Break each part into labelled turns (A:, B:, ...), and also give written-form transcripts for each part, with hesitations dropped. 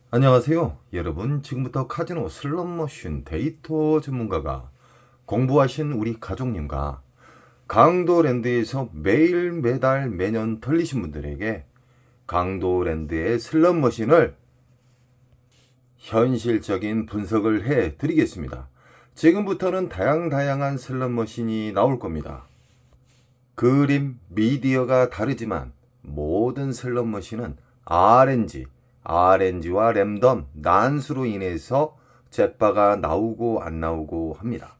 A: 안녕하세요. 여러분, 지금부터 카지노 슬롯머신 데이터 전문가가 공부하신 우리 가족님과 강도랜드에서 매일 매달 매년 털리신 분들에게 강도랜드의 슬롯머신을 현실적인 분석을 해 드리겠습니다. 지금부터는 다양한 슬롯머신이 나올 겁니다. 그림, 미디어가 다르지만 모든 슬롯머신은 RNG와 랜덤, 난수로 인해서 잭바가 나오고 안 나오고 합니다.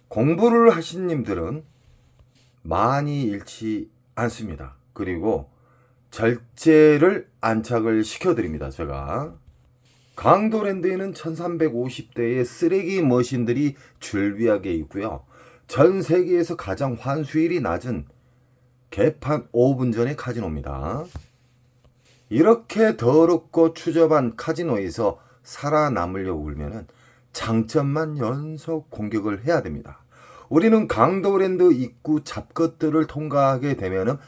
A: 공부를 하신 님들은 많이 잃지 않습니다. 그리고 절제를 안착을 시켜드립니다. 제가 강도랜드에는 1350대의 쓰레기 머신들이 줄비하게 있고요. 전 세계에서 가장 환수율이 낮은 개판 5분 전의 카지노입니다. 이렇게 더럽고 추접한 카지노에서 살아남으려고 그러면 장점만 연속 공격을 해야 됩니다. 우리는 강도랜드 입구 잡것들을 통과하게 되면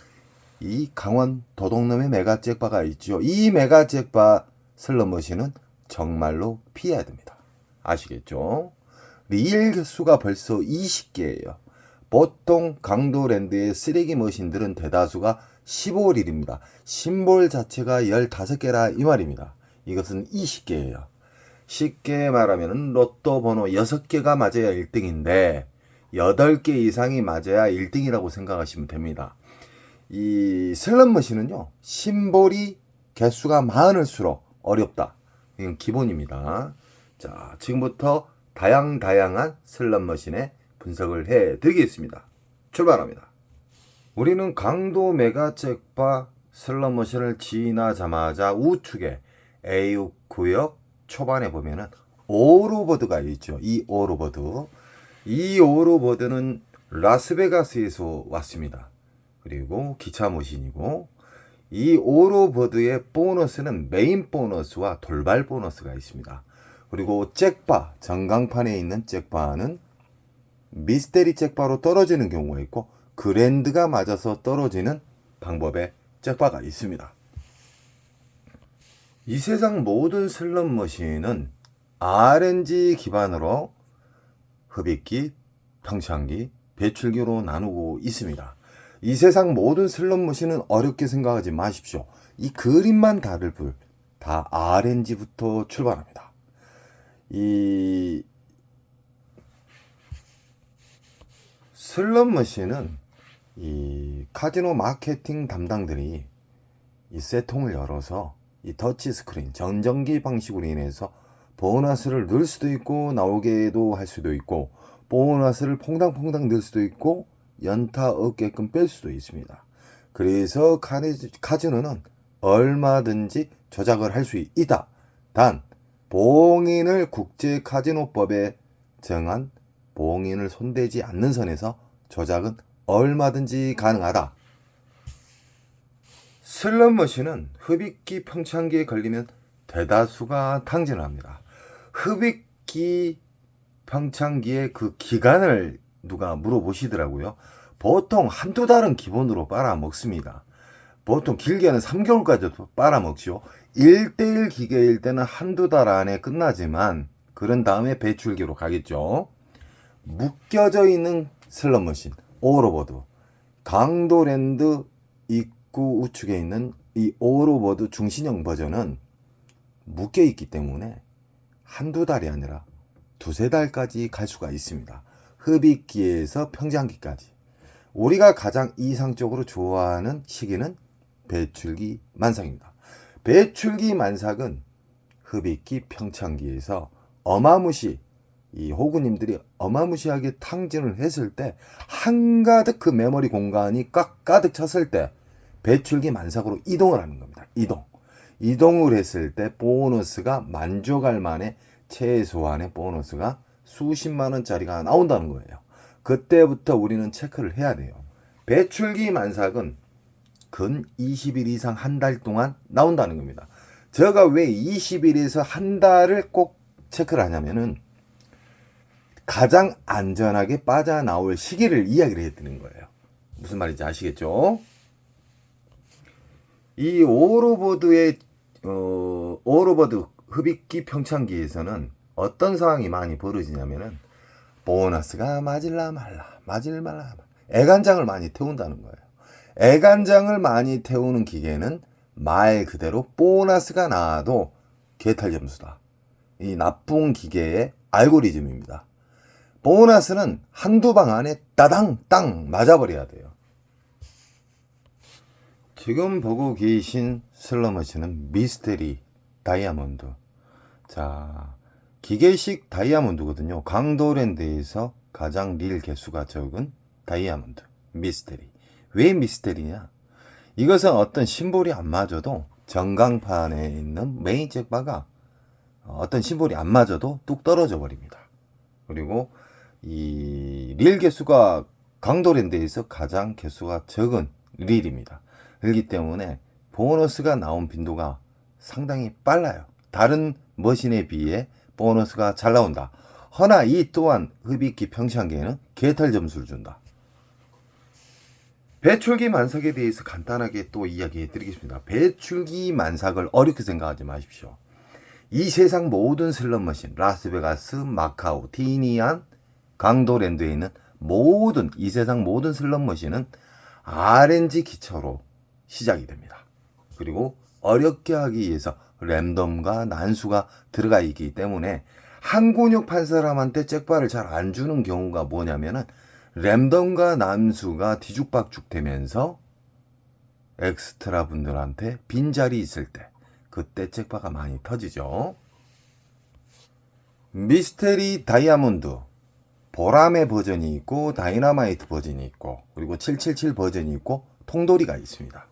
A: 이 강원 도둑놈의 메가잭바가 있죠. 이 메가잭바 슬롯머신은 정말로 피해야 됩니다. 아시겠죠? 리일 개수가 벌써 20개예요. 보통 강도랜드의 쓰레기 머신들은 대다수가 15릴입니다. 심볼 자체가 15개라 이 말입니다. 이것은 20개예요. 쉽게 말하면 로또 번호 6개가 맞아야 1등인데 8개 이상이 맞아야 1등이라고 생각하시면 됩니다. 이 슬롯머신은요, 심볼이 개수가 많을수록 어렵다. 이건 기본입니다. 자, 지금부터 다양한 슬롯머신의 분석을 해 드리겠습니다. 출발합니다. 우리는 강도 메가잭바 슬롯머신을 지나자마자 우측에 A6 구역 초반에 보면은 오로버드가 있죠. 이 오로버드는 라스베가스에서 왔습니다. 그리고 기차 머신이고, 이 오로버드의 보너스는 메인 보너스와 돌발 보너스가 있습니다. 그리고 잭바, 전광판에 있는 잭바는 미스테리 잭바로 떨어지는 경우가 있고 그랜드가 맞아서 떨어지는 방법의 잭바가 있습니다. 이 세상 모든 슬롯머신은 RNG 기반으로 흡입기, 평창기, 배출기로 나누고 있습니다. 이 세상 모든 슬롯머신은 어렵게 생각하지 마십시오. 이 그림만 다를 뿐 다 RNG부터 출발합니다. 이 슬롯머신은 이 카지노 마케팅 담당들이 이 셋통을 열어서 이 터치 스크린 전전기 방식으로 인해서 보너스를 넣을 수도 있고 나오게도 할 수도 있고, 보너스를 퐁당퐁당 넣을 수도 있고 연타 없게끔 뺄 수도 있습니다. 그래서 카지노는 얼마든지 조작을 할 수 있다. 단 봉인을 국제 카지노법에 정한 봉인을 손대지 않는 선에서 조작은 얼마든지 가능하다. 슬롯머신은 흡입기 평창기에 걸리면 대다수가 탕진을 합니다. 흡입기 평창기의 그 기간을 누가 물어보시더라고요. 보통 한두 달은 기본으로 빨아먹습니다. 보통 길게는 3개월까지도 빨아먹죠. 1대1 기계일 때는 한두 달 안에 끝나지만 그런 다음에 배출기로 가겠죠. 묶여져 있는 슬롯머신 오로버드, 강도랜드 입구 우측에 있는 이 오로버드 중신형 버전은 묶여 있기 때문에 한두 달이 아니라 두세 달까지 갈 수가 있습니다. 흡입기에서 평장기까지. 우리가 가장 이상적으로 좋아하는 시기는 배출기 만삭입니다. 배출기 만삭은 흡입기 평창기에서 이 호구님들이 어마무시하게 탕진을 했을 때 한가득 그 메모리 공간이 가득 찼을 때 배출기 만삭으로 이동을 하는 겁니다. 이동을 했을 때 보너스가 만족할 만의 최소한의 보너스가 수십만 원짜리가 나온다는 거예요. 그때부터 우리는 체크를 해야 돼요. 배출기 만삭은 근 20일 이상 한 달 동안 나온다는 겁니다. 제가 왜 20일에서 한 달을 꼭 체크를 하냐면은 가장 안전하게 빠져나올 시기를 이야기를 해드리는 거예요. 무슨 말인지 아시겠죠? 이 오로보드의 오로버드 흡입기 평창기에서는 어떤 상황이 많이 벌어지냐면은 보너스가 맞을라 말라 애간장을 많이 태운다는 거예요. 애간장을 많이 태우는 기계는 말 그대로 보너스가 나와도 개탈 점수다. 이 나쁜 기계의 알고리즘입니다. 보너스는 한두 방 안에 따당 땅 맞아버려야 돼요. 지금 보고 계신 슬러머시는 미스테리 다이아몬드. 자, 기계식 다이아몬드거든요. 강도랜드에서 가장 릴 개수가 적은 다이아몬드 미스테리. 왜 미스테리냐? 이것은 어떤 심볼이 안 맞아도 전광판에 있는 메인 잭바가 어떤 심볼이 안 맞아도 뚝 떨어져 버립니다. 그리고 이 릴 개수가 강도랜드에서 가장 개수가 적은 릴입니다. 그렇기 때문에 보너스가 나온 빈도가 상당히 빨라요. 다른 머신에 비해 보너스가 잘 나온다. 허나 이 또한 흡입기 평창기에는 개탈 점수를 준다. 배출기 만삭에 대해서 간단하게 또 이야기해 드리겠습니다. 배출기 만삭을 어렵게 생각하지 마십시오. 이 세상 모든 슬롯머신, 라스베가스, 마카오, 티니안, 강도랜드에 있는 이 세상 모든 슬롯머신은 RNG 기초로 시작이 됩니다. 그리고 어렵게 하기 위해서 랜덤과 난수가 들어가 있기 때문에 한 근육 판 사람한테 잭바를 잘 안 주는 경우가 뭐냐면은 랜덤과 난수가 뒤죽박죽 되면서 엑스트라 분들한테 빈자리 있을 때 그때 잭바가 많이 터지죠. 미스테리 다이아몬드 보라매 버전이 있고 다이너마이트 버전이 있고 그리고 777 버전이 있고 통돌이가 있습니다.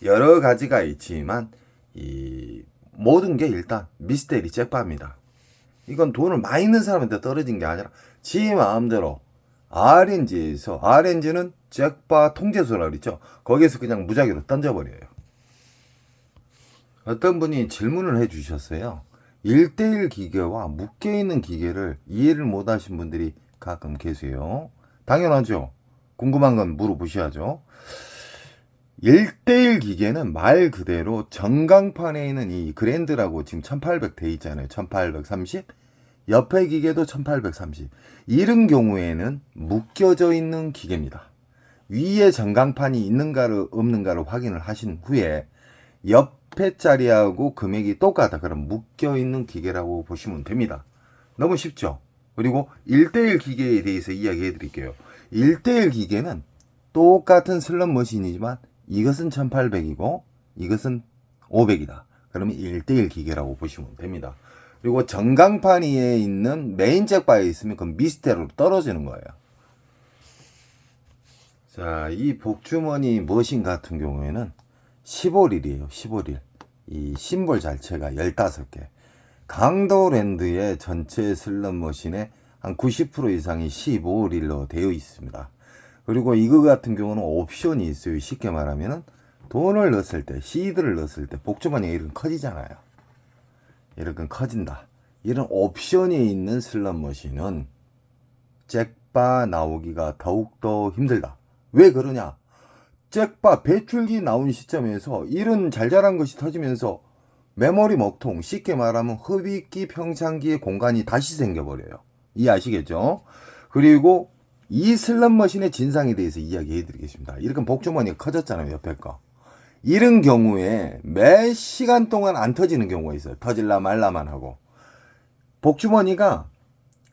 A: 여러 가지가 있지만 이 모든 게 일단 미스테리 잭바입니다. 이건 돈을 많이 있는 사람한테 떨어진 게 아니라 지 마음대로 RNG는 잭바 통제소라고 그랬죠. 거기에서 그냥 무작위로 던져버려요. 어떤 분이 질문을 해주셨어요. 1대1 기계와 묶여있는 기계를 이해를 못하신 분들이 가끔 계세요. 당연하죠. 궁금한 건 물어보셔야죠. 1대1 기계는 말 그대로 전광판에 있는 이 그랜드라고 지금 1800 돼 있잖아요. 1830 옆에 기계도 1830 이런 경우에는 묶여져 있는 기계입니다. 위에 전광판이 있는가를 없는가를 확인을 하신 후에 옆에 자리하고 금액이 똑같다 그럼 묶여있는 기계라고 보시면 됩니다. 너무 쉽죠. 그리고 1대1 기계에 대해서 이야기해 드릴게요. 1대1 기계는 똑같은 슬롯 머신이지만 이것은 1800이고 이것은 500이다. 그러면 1대1 기계라고 보시면 됩니다. 그리고 전광판 위에 있는 메인 잭바에 있으면 그 미스테리로 떨어지는 거예요. 자, 이 복주머니 머신 같은 경우에는 15릴이에요. 15릴. 이 심볼 자체가 15개. 강도랜드의 전체 슬롯 머신의 한 90% 이상이 15릴로 되어 있습니다. 그리고 이거 같은 경우는 옵션이 있어요. 쉽게 말하면은 돈을 넣었을 때, 시드를 넣었을 때 복주머니가 이렇게 커지잖아요. 이렇게 커진다. 이런 옵션이 있는 슬롯 머신은 잭바 나오기가 더욱더 힘들다. 왜 그러냐? 잭바 배출기 나온 시점에서 이런 잘잘한 것이 터지면서 메모리 먹통, 쉽게 말하면 흡입기 평창기의 공간이 다시 생겨버려요. 이해하시겠죠? 그리고 이 슬롯 머신의 진상에 대해서 이야기해 드리겠습니다. 이렇게 복주머니가 커졌잖아요. 옆에 거. 이런 경우에 몇 시간 동안 안 터지는 경우가 있어요. 터질라 말라만 하고. 복주머니가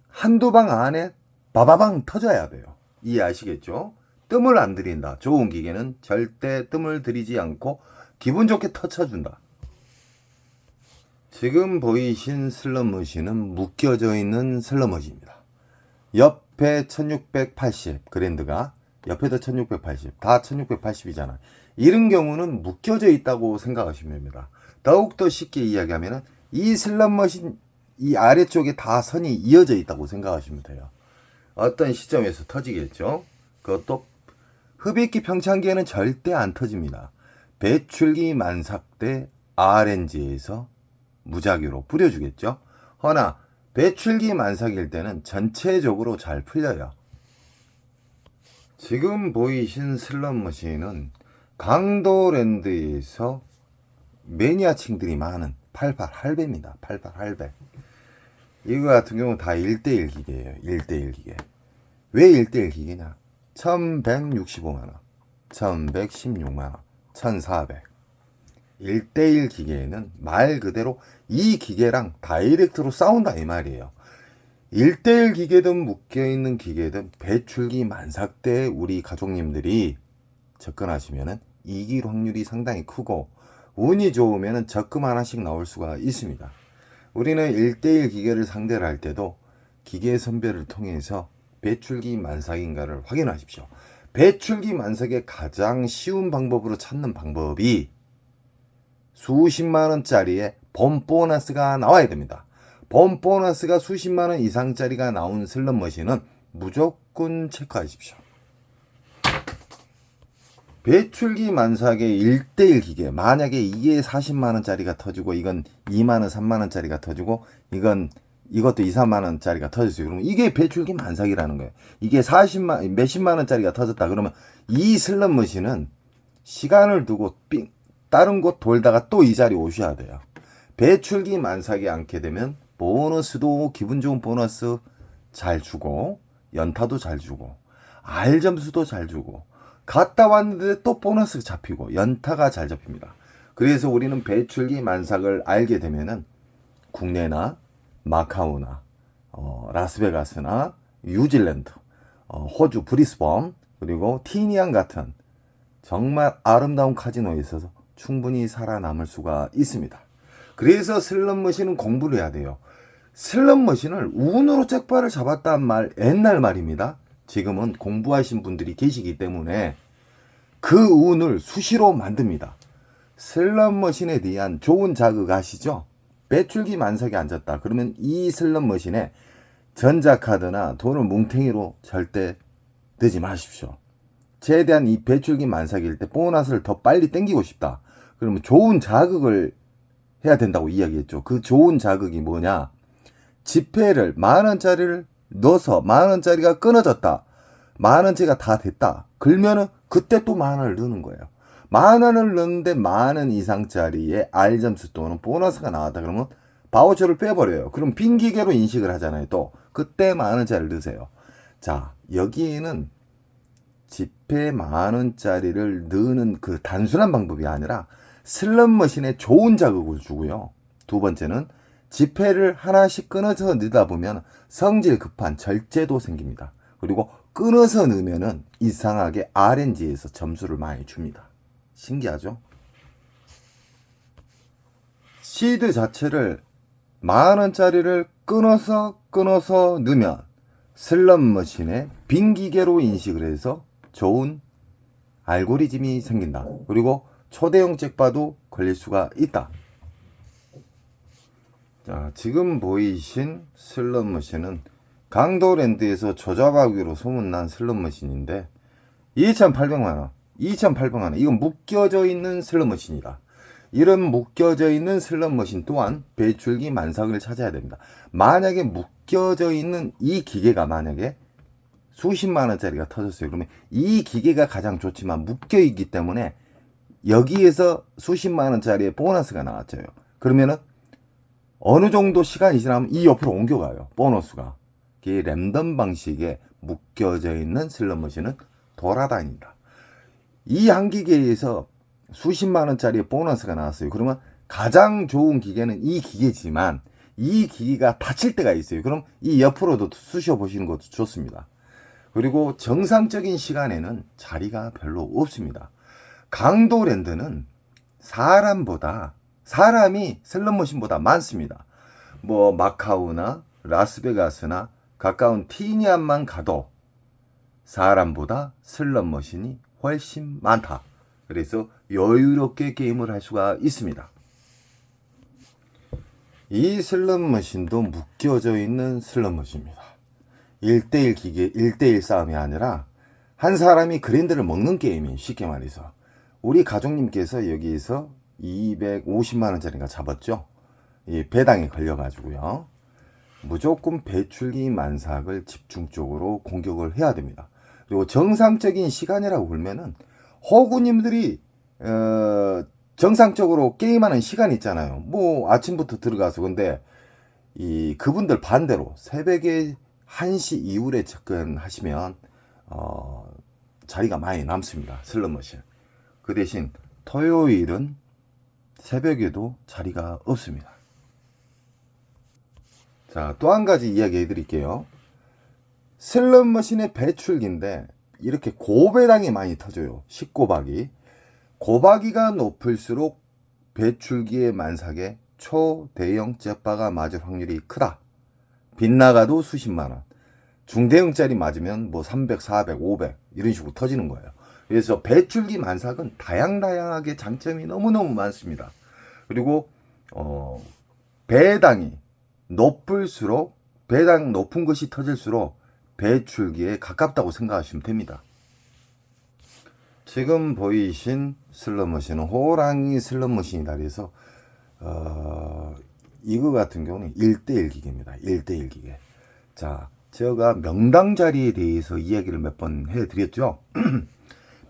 A: 한두 방 안에 바바방 터져야 돼요. 이해하시겠죠? 뜸을 안 들인다. 좋은 기계는 절대 뜸을 들이지 않고 기분 좋게 터쳐준다. 지금 보이신 슬롯 머신은 묶여져 있는 슬롯 머신입니다. 옆에 1680 그랜드가 옆에도 1680 다 1680이잖아. 이런 경우는 묶여져 있다고 생각하시면 됩니다. 더욱더 쉽게 이야기하면 이 슬롯 머신 이 아래쪽에 다 선이 이어져 있다고 생각하시면 돼요. 어떤 시점에서 터지겠죠. 그것도 흡입기 평창기에는 절대 안 터집니다. 배출기 만삭 때 RNG에서 무작위로 뿌려주겠죠. 허나 배출기 만삭일 때는 전체적으로 잘 풀려요. 지금 보이신 슬롯 머신은 강도랜드에서 매니아층들이 많은 88 할배입니다. 88 할배. 이거 같은 경우는 다 1대1 기계예요. 1대1 기계. 왜 1대1 기계냐? 1165만원, 1116만원, 1400. 1대1 기계에는 말 그대로 이 기계랑 다이렉트로 싸운다 이 말이에요. 1대1 기계든 묶여있는 기계든 배출기 만삭대 우리 가족님들이 접근하시면은 이길 확률이 상당히 크고 운이 좋으면은 적금 하나씩 나올 수가 있습니다. 우리는 1대1 기계를 상대를 할 때도 기계 선별을 통해서 배출기 만삭인가를 확인하십시오. 배출기 만삭의 가장 쉬운 방법으로 찾는 방법이 수십만원짜리의 본 보너스가 나와야 됩니다. 본 보너스가 수십만원 이상짜리가 나온 슬롯머신은 무조건 체크하십시오. 배출기 만삭의 1대1 기계, 만약에 이게 40만원짜리가 터지고 이건 2만원 3만원짜리가 터지고 이것도 2, 3만원짜리가 터졌어요. 그러면 이게 배출기 만삭이라는 거예요. 이게 몇십만원짜리가 터졌다 그러면 이 슬롯머신은 시간을 두고 다른 곳 돌다가 또 이 자리 오셔야 돼요. 배출기 만삭이 않게 되면 보너스도 기분 좋은 보너스 잘 주고 연타도 잘 주고 알점수도 잘 주고 갔다 왔는데 또 보너스 잡히고 연타가 잘 잡힙니다. 그래서 우리는 배출기 만삭을 알게 되면은 국내나 마카오나 라스베가스나 뉴질랜드, 호주 브리스번 그리고 티니안 같은 정말 아름다운 카지노에 있어서 충분히 살아남을 수가 있습니다. 그래서 슬롯머신은 공부를 해야 돼요. 슬롯머신을 운으로 잭팟을 잡았다는 말 옛날 말입니다. 지금은 공부하신 분들이 계시기 때문에 그 운을 수시로 만듭니다. 슬롯머신에 대한 좋은 자극 아시죠? 배출기 만삭이 앉았다. 그러면 이 슬롯머신에 전자카드나 돈을 뭉탱이로 절대 넣지 마십시오. 최대한 이 배출기 만삭일 때 보너스를 더 빨리 땡기고 싶다. 그러면 좋은 자극을 해야 된다고 이야기했죠. 그 좋은 자극이 뭐냐? 지폐를 만원짜리를 넣어서 만원짜리가 끊어졌다. 만원짜리가 다 됐다. 그러면은 그때 또 만원을 넣는 거예요. 만원을 넣는데 만원 이상짜리의 R점수 또는 보너스가 나왔다. 그러면 바우처를 빼버려요. 그럼 빈 기계로 인식을 하잖아요. 또 그때 만원짜리를 넣으세요. 자, 여기에는 지폐 만원짜리를 넣는 그 단순한 방법이 아니라 슬롯머신에 좋은 자극을 주고요. 두 번째는 지폐를 하나씩 끊어서 넣다 보면 성질 급한 절제도 생깁니다. 그리고 끊어서 넣으면은 이상하게 RNG에서 점수를 많이 줍니다. 신기하죠? 시드 자체를 만원짜리를 끊어서 넣으면 슬롯머신에 빈 기계로 인식을 해서 좋은 알고리즘이 생긴다. 그리고 초대형 잭팟도 걸릴 수가 있다. 자, 지금 보이신 슬롯머신은 강도랜드에서 조잡하기로 소문난 슬롯머신인데 2,800만원, 2,800만원. 이건 묶여져 있는 슬롯머신이다. 이런 묶여져 있는 슬롯머신 또한 배출기 만삭을 찾아야 됩니다. 만약에 묶여져 있는 이 기계가 만약에 수십만원짜리가 터졌어요. 그러면 이 기계가 가장 좋지만 묶여있기 때문에 여기에서 수십만원짜리의 보너스가 나왔죠. 그러면은 어느 정도 시간이 지나면 이 옆으로 옮겨가요. 보너스가. 이게 랜덤 방식의 묶여져 있는 슬롯머신은 돌아다닌다. 이 한 기계에서 수십만원짜리의 보너스가 나왔어요. 그러면 가장 좋은 기계는 이 기계지만 이 기계가 다칠 때가 있어요. 그럼 이 옆으로도 쑤셔 보시는 것도 좋습니다. 그리고 정상적인 시간에는 자리가 별로 없습니다. 강도랜드는 사람이 슬롯머신보다 많습니다. 뭐 마카오나 라스베가스나 가까운 티니안만 가도 사람보다 슬롯머신이 훨씬 많다. 그래서 여유롭게 게임을 할 수가 있습니다. 이 슬롯머신도 묶여져 있는 슬롯머신입니다. 1대1 기계, 1대1 싸움이 아니라 한 사람이 그랜드를 먹는 게임이 쉽게 말해서 우리 가족님께서 여기에서 250만원짜리가 잡았죠. 이 배당에 걸려가지고요. 무조건 배출기 만삭을 집중적으로 공격을 해야 됩니다. 그리고 정상적인 시간이라고 보면은 호구님들이 정상적으로 게임하는 시간 있잖아요. 뭐 아침부터 들어가서. 근데 이 그분들 반대로 새벽에 1시 이후에 접근하시면 자리가 많이 남습니다. 슬롯머신. 그 대신 토요일은 새벽에도 자리가 없습니다. 자, 또 한 가지 이야기 해드릴게요. 슬롯머신의 배출기인데 이렇게 고배당이 많이 터져요. 10고박이. 고박이가 높을수록 배출기의 만삭에 초대형 잭바가 맞을 확률이 크다. 빗나가도 수십만원. 중대형짜리 맞으면 뭐 300, 400, 500 이런 식으로 터지는 거예요. 그래서 배출기 만삭은 다양하게 장점이 너무너무 많습니다. 그리고 배당이 높을수록, 배당 높은 것이 터질수록 배출기에 가깝다고 생각하시면 됩니다. 지금 보이신 슬롯머신은 호랑이 슬롯머신이다. 그래서 이거 같은 경우는 1대1 기계입니다. 1대1 기계. 자, 제가 명당 자리에 대해서 이야기를 몇 번 해드렸죠.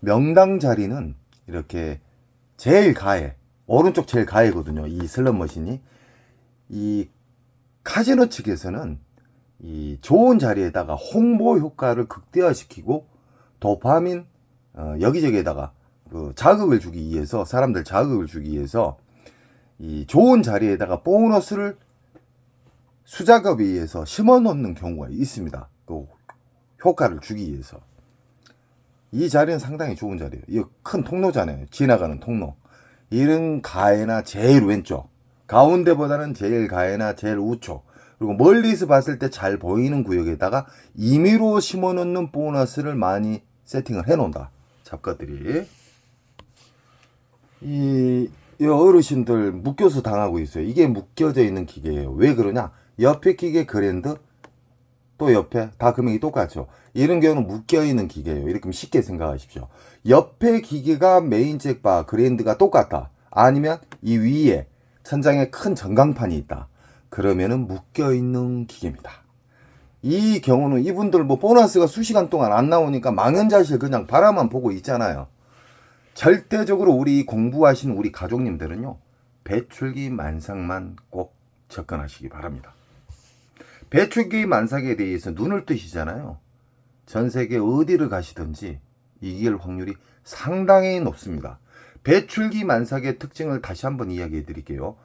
A: 명당 자리는 이렇게 제일 가해, 오른쪽 제일 가해거든요. 이 슬롯머신이. 이 카지노 측에서는 이 좋은 자리에다가 홍보 효과를 극대화시키고 도파민 여기저기에다가 그 자극을 주기 위해서, 사람들 자극을 주기 위해서 이 좋은 자리에다가 보너스를 수작업에 의해서 심어 놓는 경우가 있습니다. 그 효과를 주기 위해서. 이 자리는 상당히 좋은 자리예요. 이거 큰 통로잖아요. 지나가는 통로. 이런 가해나 제일 왼쪽, 가운데보다는 제일 가해나 제일 우측, 그리고 멀리서 봤을 때 잘 보이는 구역에다가 임의로 심어 놓는 보너스를 많이 세팅을 해 놓는다. 잡가들이. 이 어르신들 묶여서 당하고 있어요. 이게 묶여져 있는 기계예요. 왜 그러냐? 옆에 기계 그랜드, 또 옆에 다 금액이 똑같죠. 이런 경우는 묶여 있는 기계예요. 이렇게 쉽게 생각하십시오. 옆에 기계가 메인 잭바 그랜드가 똑같다. 아니면 이 위에 천장에 큰 전광판이 있다. 그러면은 묶여 있는 기계입니다. 이 경우는 이분들 뭐 보너스가 수시간 동안 안 나오니까 망연자실 그냥 바라만 보고 있잖아요. 절대적으로 우리 공부하시는 우리 가족님들은요, 배출기 만삭만 꼭 접근하시기 바랍니다. 배출기 만삭에 대해서 눈을 뜨시잖아요. 전 세계 어디를 가시든지 이길 확률이 상당히 높습니다. 배출기 만삭의 특징을 다시 한번 이야기해 드릴게요.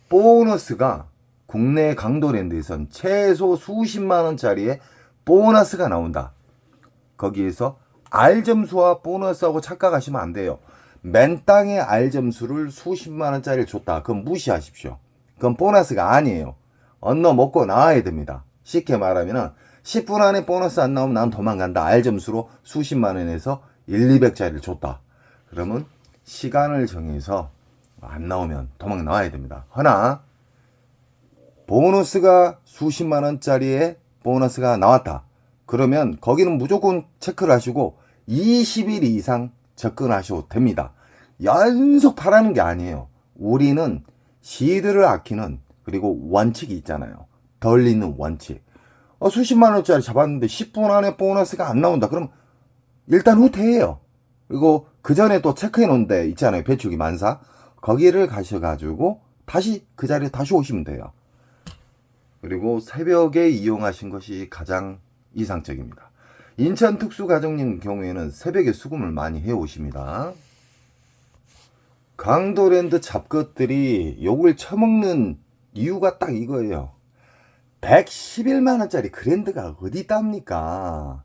A: 보너스가 국내 강도랜드에선 최소 수십만 원짜리의 보너스가 나온다. 거기에서 R점수와 보너스하고 착각하시면 안 돼요. 맨땅에 R점수를 수십만 원짜리를 줬다. 그건 무시하십시오. 그건 보너스가 아니에요. 언어 먹고 나와야 됩니다. 쉽게 말하면 10분 안에 보너스 안 나오면 난 도망간다. R점수로 수십만 원에서 1, 200짜리를 줬다. 그러면 시간을 정해서 안 나오면 도망 나와야 됩니다. 허나 보너스가 수십만 원짜리의 보너스가 나왔다. 그러면 거기는 무조건 체크를 하시고 20일 이상 접근하셔도 됩니다. 연속 바라는 게 아니에요. 우리는 시드를 아끼는, 그리고 원칙이 있잖아요. 덜 있는 원칙. 수십만 원짜리 잡았는데 10분 안에 보너스가 안 나온다. 그럼 일단 후퇴해요. 그리고 그 전에 또 체크해 놓은 데 있잖아요. 배출기 만사. 거기를 가셔가지고 다시 그 자리에 다시 오시면 돼요. 그리고 새벽에 이용하신 것이 가장 이상적입니다. 인천 특수가정님 경우에는 새벽에 수금을 많이 해오십니다. 강도랜드 잡것들이 욕을 처먹는 이유가 딱 이거예요. 111만 원짜리 그랜드가 어디 있답니까?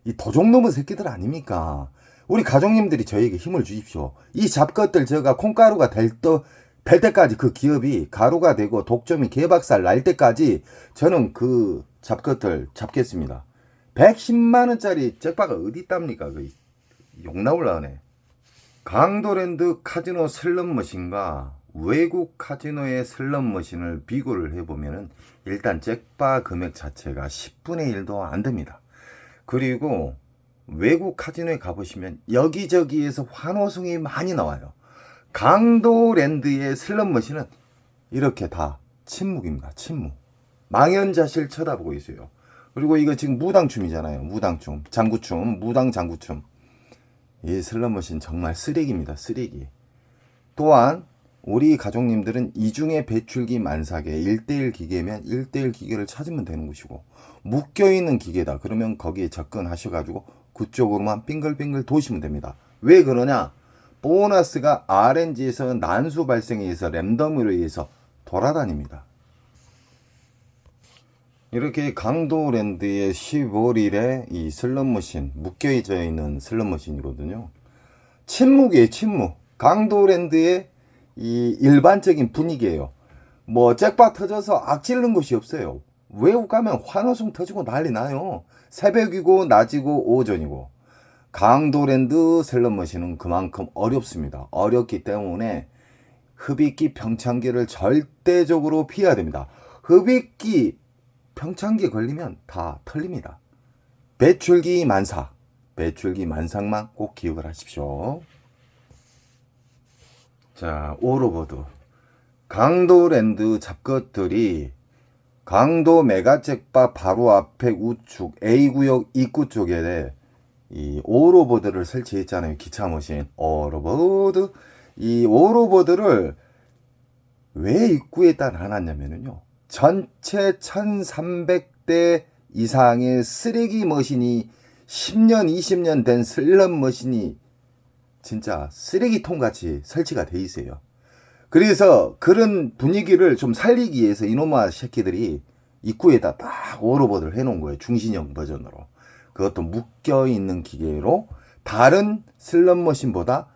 A: 이 도둑 놈의 새끼들 아닙니까? 우리 가족님들이 저에게 힘을 주십시오. 이 잡것들 제가 콩가루가 될 때까지, 그 기업이 가루가 되고 독점이 개박살 날 때까지 저는 그 잡것들 잡겠습니다. 110만 원짜리 잭바가 어디 있답니까? 욕 나올라네. 강도랜드 카지노 슬롯머신과 외국 카지노의 슬롯머신을 비교를 해보면 일단 잭바 금액 자체가 10분의 1도 안 됩니다. 그리고 외국 카지노에 가보시면 여기저기에서 환호성이 많이 나와요. 강도랜드의 슬롯머신은 이렇게 다 침묵입니다. 침묵. 망연자실 쳐다보고 있어요. 그리고 이거 지금 무당춤이잖아요. 무당춤, 장구춤, 무당 장구춤. 이 슬롯머신 정말 쓰레기입니다. 쓰레기. 또한 우리 가족님들은 이중에 배출기 만삭에 1대1 기계면 1대1 기계를 찾으면 되는 것이고, 묶여있는 기계다 그러면 거기에 접근하셔가지고 그쪽으로만 빙글빙글 도시면 됩니다. 왜 그러냐? 보너스가 RNG에서 난수 발생에 의해서 랜덤으로 의해서 돌아다닙니다. 이렇게 강도랜드의 15릴의 이 슬롯머신, 묶여져 있는 슬롯머신이거든요. 침묵이에요, 침묵. 강도랜드의 이 일반적인 분위기예요. 뭐 잭팟 터져서 악질른 곳이 없어요. 외국 가면 환호성 터지고 난리 나요. 새벽이고 낮이고 오전이고. 강도랜드 슬롯머신은 그만큼 어렵습니다. 어렵기 때문에 흡입기 평창기를 절대적으로 피해야 됩니다. 흡입기 평창기에 걸리면 다 털립니다. 배출기 만삭, 배출기 만삭만 꼭 기억을 하십시오. 자, 오로보드. 강도랜드 잡것들이 강도 메가잭바 바로 앞에 우측 A구역 입구 쪽에 이 오로보드를 설치했잖아요. 기차머신 오로보드. 이 오로보드를 왜 입구에다 놔놨냐면요, 전체 1300대 이상의 쓰레기 머신이 10년 20년 된 슬롯 머신이 진짜 쓰레기통 같이 설치가 돼 있어요. 그래서 그런 분위기를 좀 살리기 위해서 이놈아 새끼들이 입구에다 딱 오로보드를 해놓은 거예요. 중신형 버전으로. 그것도 묶여있는 기계로 다른 슬롯 머신보다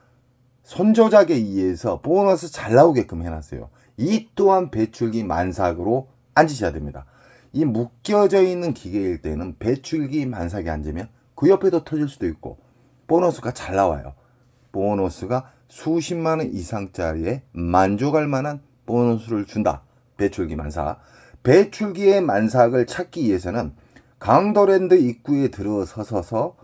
A: 손조작에 의해서 보너스 잘 나오게끔 해놨어요. 이 또한 배출기 만삭으로 앉으셔야 됩니다. 이 묶여져 있는 기계일 때는 배출기 만삭에 앉으면 그 옆에도 터질 수도 있고 보너스가 잘 나와요. 보너스가 수십만원 이상짜리에 만족할 만한 보너스를 준다. 배출기 만삭. 배출기의 만삭을 찾기 위해서는 강도랜드 입구에 들어서서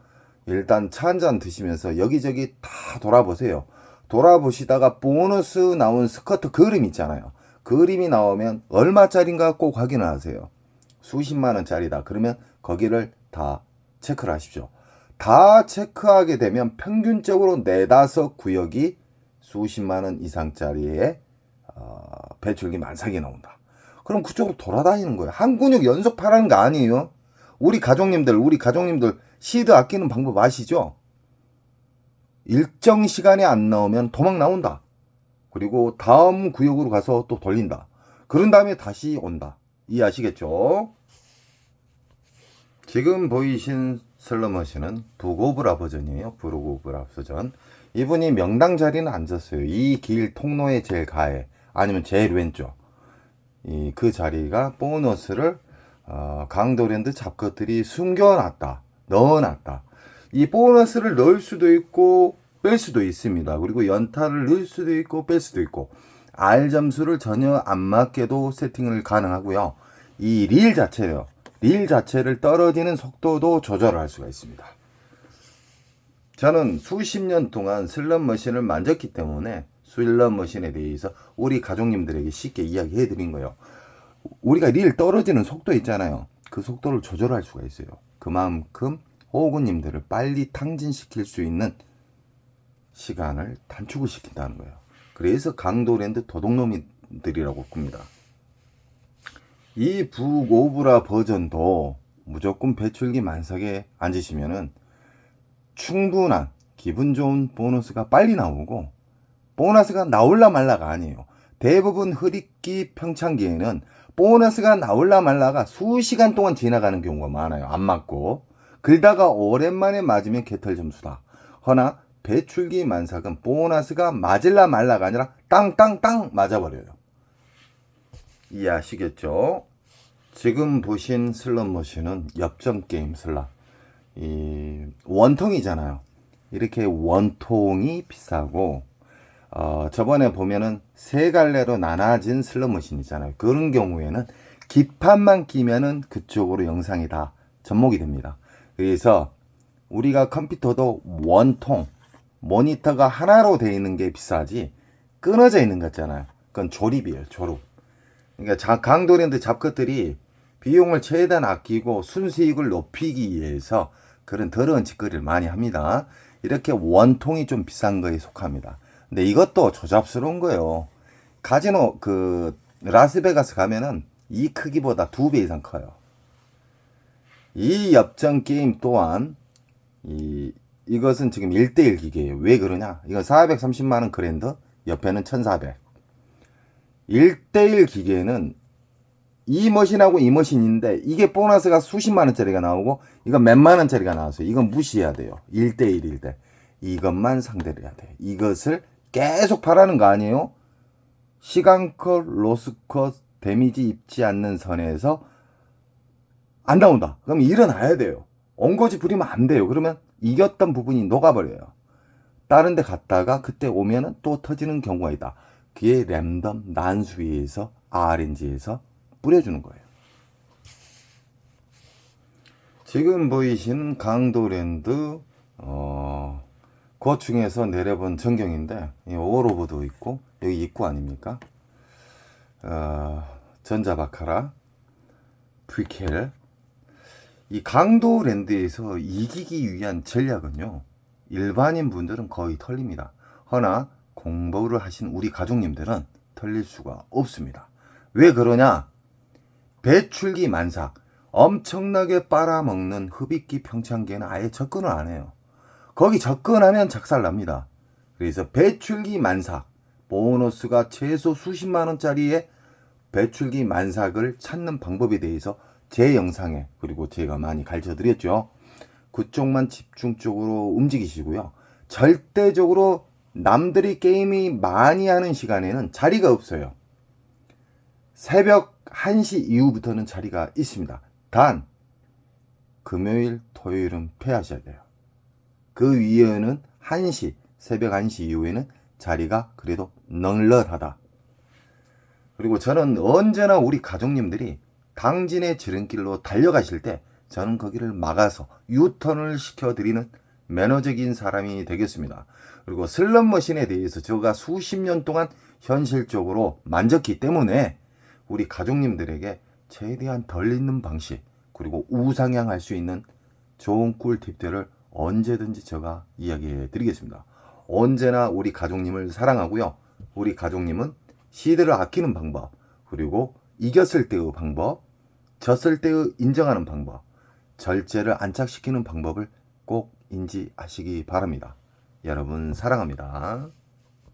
A: 일단 차 한잔 드시면서 여기저기 다 돌아보세요. 돌아보시다가 보너스 나온 스커트 그림 있잖아요. 그림이 나오면 얼마짜린가 꼭 확인을 하세요. 수십만원짜리다 그러면 거기를 다 체크를 하십시오. 다 체크하게 되면 평균적으로 4-5 구역이 수십만원 이상짜리의 배출기 만삭이 나온다. 그럼 그쪽으로 돌아다니는 거예요. 한 근육 연속 파라는 거 아니에요. 우리 가족님들 시드 아끼는 방법 아시죠? 일정 시간에 안 나오면 도망 나온다. 그리고 다음 구역으로 가서 또 돌린다. 그런 다음에 다시 온다. 이해하시겠죠? 지금 보이신 슬롯머신은 북오브라 버전이에요. 북오브라 버전. 이분이 명당 자리는 앉았어요. 이 길 통로의 제일 가에 아니면 제일 왼쪽. 그 자리가 보너스를 강도랜드 잡것들이 숨겨놨다. 넣어놨다. 이 보너스를 넣을 수도 있고 뺄 수도 있습니다. 그리고 연타를 넣을 수도 있고 뺄 수도 있고 R 점수를 전혀 안 맞게도 세팅을 가능하고요. 이 릴 자체를 떨어지는 속도도 조절할 수가 있습니다. 저는 수십 년 동안 슬롯 머신을 만졌기 때문에 슬롯 머신에 대해서 우리 가족님들에게 쉽게 이야기해 드린 거예요. 우리가 릴 떨어지는 속도 있잖아요. 그 속도를 조절할 수가 있어요. 그만큼 호구님들을 빨리 탕진시킬 수 있는 시간을 단축을 시킨다는 거예요. 그래서 강도랜드 도둑놈들이라고 봅니다. 이 북오브라 버전도 무조건 배출기 만삭에 앉으시면은 충분한 기분 좋은 보너스가 빨리 나오고, 보너스가 나올라 말라가 아니에요. 대부분 흡입기 평창기에는 보너스가 나올라 말라가 수시간 동안 지나가는 경우가 많아요. 안 맞고. 그러다가 오랜만에 맞으면 개털 점수다. 허나 배출기 만삭은 보너스가 맞을라 말라가 아니라 땅땅땅 맞아버려요. 이해하시겠죠? 지금 보신 슬롯 머신은 엽전 게임 슬롯. 이 원통이잖아요. 이렇게 원통이 비싸고, 저번에 보면은 세 갈래로 나눠진 슬롯 머신 있잖아요. 그런 경우에는 기판만 끼면은 그쪽으로 영상이 다 접목이 됩니다. 그래서 우리가 컴퓨터도 원통, 모니터가 하나로 되어 있는 게 비싸지 끊어져 있는 거 있잖아요. 그건 조립이에요, 조립. 그러니까 강도랜드 잡것들이 비용을 최대한 아끼고 순수익을 높이기 위해서 그런 더러운 짓거리를 많이 합니다. 이렇게 원통이 좀 비싼 거에 속합니다. 근데 이것도 조잡스러운 거예요. 카지노 그 라스베가스 가면은 이 크기보다 2배 이상 커요. 이 엽전 게임 또한 이것은 지금 1대1 기계예요. 왜 그러냐? 이건 430만원 그랜드, 옆에는 1400. 1대1 기계는 이 머신하고 이 머신인데 이게 보너스가 수십만원짜리가 나오고 이건 몇만원짜리가 나왔어요. 이건 무시해야 돼요. 1대1일 때 이것만 상대를 해야 돼요. 이것을 계속 바라는 거 아니에요? 시간컷, 로스컷, 데미지 입지 않는 선에서 안 나온다. 그럼 일어나야 돼요. 엉거지 부리면 안 돼요. 그러면 이겼던 부분이 녹아버려요. 다른 데 갔다가 그때 오면은 또 터지는 경우가 있다. 그게 랜덤 난수위에서 RNG에서 뿌려주는 거예요. 지금 보이시는 강도랜드 그 중에서 내려본 전경인데 오로보도 있고 여기 입구 아닙니까? 전자바카라, 프리켈. 이 강도랜드에서 이기기 위한 전략은요, 일반인 분들은 거의 털립니다. 허나 공부를 하신 우리 가족님들은 털릴 수가 없습니다. 왜 그러냐? 배출기 만삭, 엄청나게 빨아먹는 흡입기 평창기에는 아예 접근을 안 해요. 거기 접근하면 작살납니다. 그래서 배출기 만삭, 보너스가 최소 수십만원짜리의 배출기 만삭을 찾는 방법에 대해서 제 영상에, 그리고 제가 많이 가르쳐 드렸죠. 그쪽만 집중적으로 움직이시고요. 절대적으로 남들이 게임이 많이 하는 시간에는 자리가 없어요. 새벽 1시 이후부터는 자리가 있습니다. 단 금요일, 토요일은 패하셔야 돼요. 그 위에는 새벽 1시 이후에는 자리가 그래도 널널하다. 그리고 저는 언제나 우리 가족님들이 당진의 지름길로 달려가실 때 저는 거기를 막아서 유턴을 시켜드리는 매너적인 사람이 되겠습니다. 그리고 슬롯머신에 대해서 제가 수십 년 동안 현실적으로 만졌기 때문에 우리 가족님들에게 최대한 덜 있는 방식, 그리고 우상향할 수 있는 좋은 꿀팁들을 언제든지 제가 이야기해 드리겠습니다. 언제나 우리 가족님을 사랑하고요. 우리 가족님은 시드를 아끼는 방법, 그리고 이겼을 때의 방법, 졌을 때의 인정하는 방법, 절제를 안착시키는 방법을 꼭 인지하시기 바랍니다. 여러분 사랑합니다.